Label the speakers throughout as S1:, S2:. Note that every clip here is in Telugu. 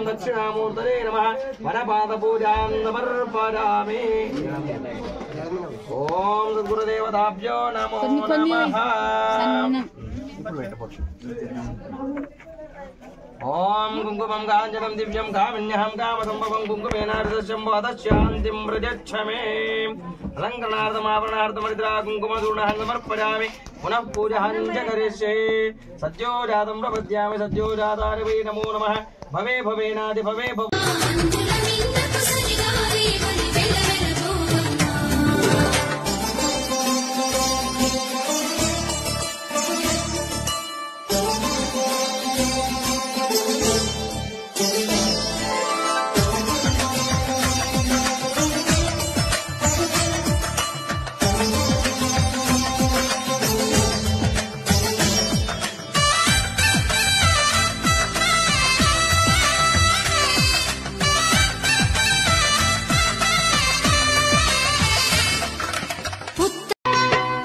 S1: दक्षिणामूर्तये नमः वनपादपूजां समर्पयामि। ओम गुरुदेवताभ्यो नमो नमः। ओम कुंकुमं कांचनं दिव्यं कामिन्यहं कामसंभवं कुंकुमेनार्धशम्भवदशान्तिं प्रयच्छमे। अलङ्करणार्थमाभरणार्थमरिद्रा कुंकुमचूर्णं समर्पयामि। पुनः पूजां च करिष्ये। सद्यो जातं प्रपद्यामि सद्यो जाताय वै नमो नमः। भवे भवेनादि भवे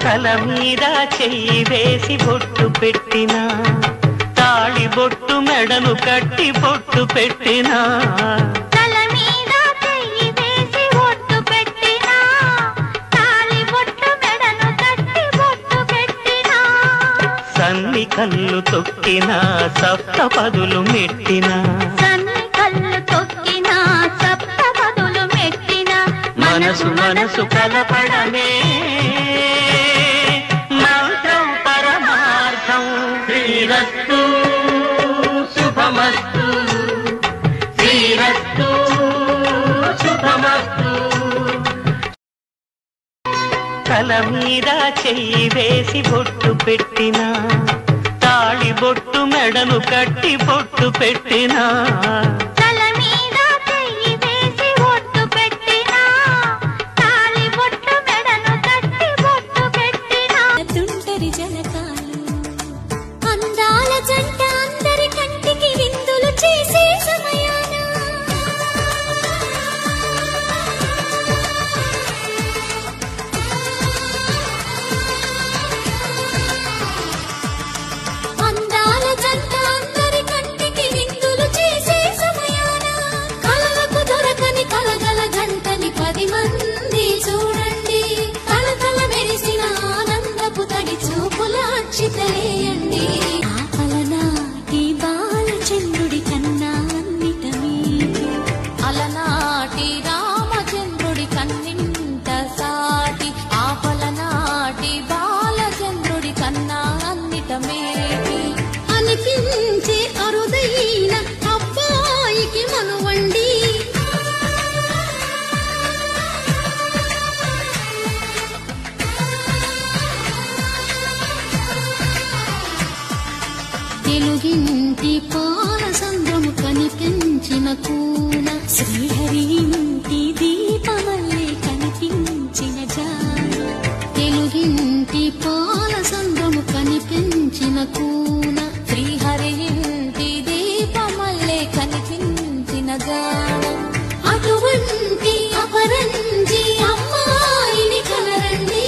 S2: తల మీద చెయ్యి వేసి బొట్టు పెట్టినా తాళి బొట్టు మెడను కట్టి బొట్టు పెట్టినా
S3: తల మీద చెయ్యి వేసి బొట్టు పెట్టినా తాళి బొట్టు మెడను కట్టి బొట్టు పెట్టినా
S2: సన్ని కళ్ళు తొక్కినా సప్త పదులు మెట్టినా
S3: సన్ని కళ్ళు తొక్కినా సప్త పదులు మెట్టినా
S2: మనసు మనసు కలపడమే శ్రీరస్తు శుభమస్తు శ్రీరస్తు శుభమస్తు తల మీద చెయ్యి వేసి బొట్టు పెట్టినా తాళి బొట్టు మెడను కట్టి బొట్టు పెట్టినా
S3: తల మీద చెయ్యి వేసి బొట్టు పెట్టినా తాళి బొట్టు మెడను కట్టి బొట్టు పెట్టినా తుంటరి జనకాలు అందాల జంట అందరి కంటికి విందులు చేసే సమయాన అందాల జంట అందరి కంటికి విందులు చేసే సమయాన తెలుగింటి పాల సంద్రము కనిపించిన కూన శ్రీహరి ఇంటి దీపమల్లే కనిపించిన జాన తెలుగింటి పాల సంద్రము కనిపించిన కూన శ్రీహరి ఇంటి దీపమల్లే కనిపించిన జాన అటువంటి అపరంజి అమ్మాయిని కనరండి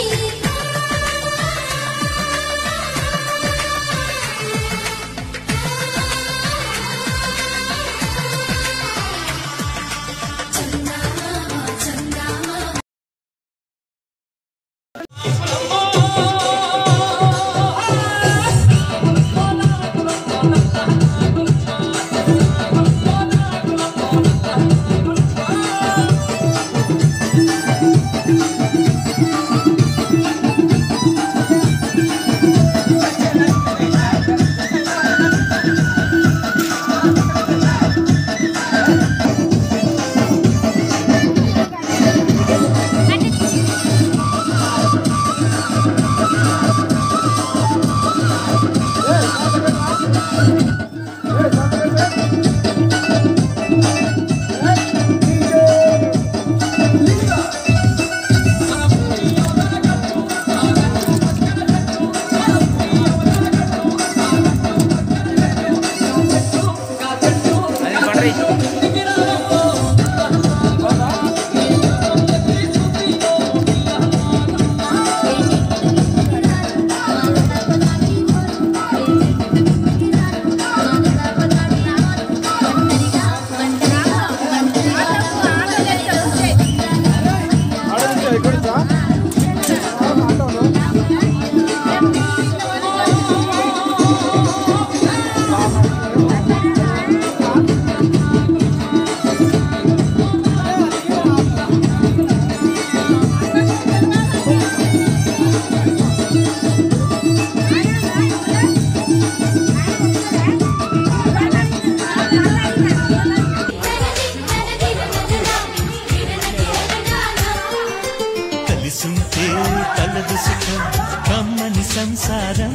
S2: సంసారం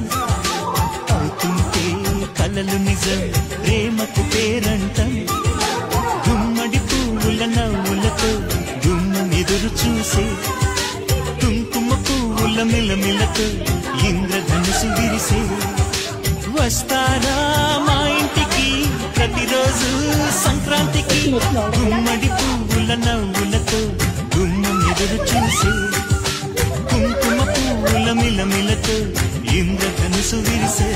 S2: అవుతుంటే కలలు నిజం ప్రేమకు పేరంటం గుమ్మడి పువ్వుల నవ్వులతో గుమ్మం ఎదురు చూసే కుంకుమ పువ్వుల మిలమిలతో ఇంద్రధనుసు విరిసే వస్తారా మా ఇంటికి ప్రతిరోజు సంక్రాంతికి గుమ్మడి పువ్వుల నవ్వులతో గుమ్మం ఎదురు చూసే కుంకుమ పువ్వుల మిలమిలతో ఇంద్రధనుసు విరిసే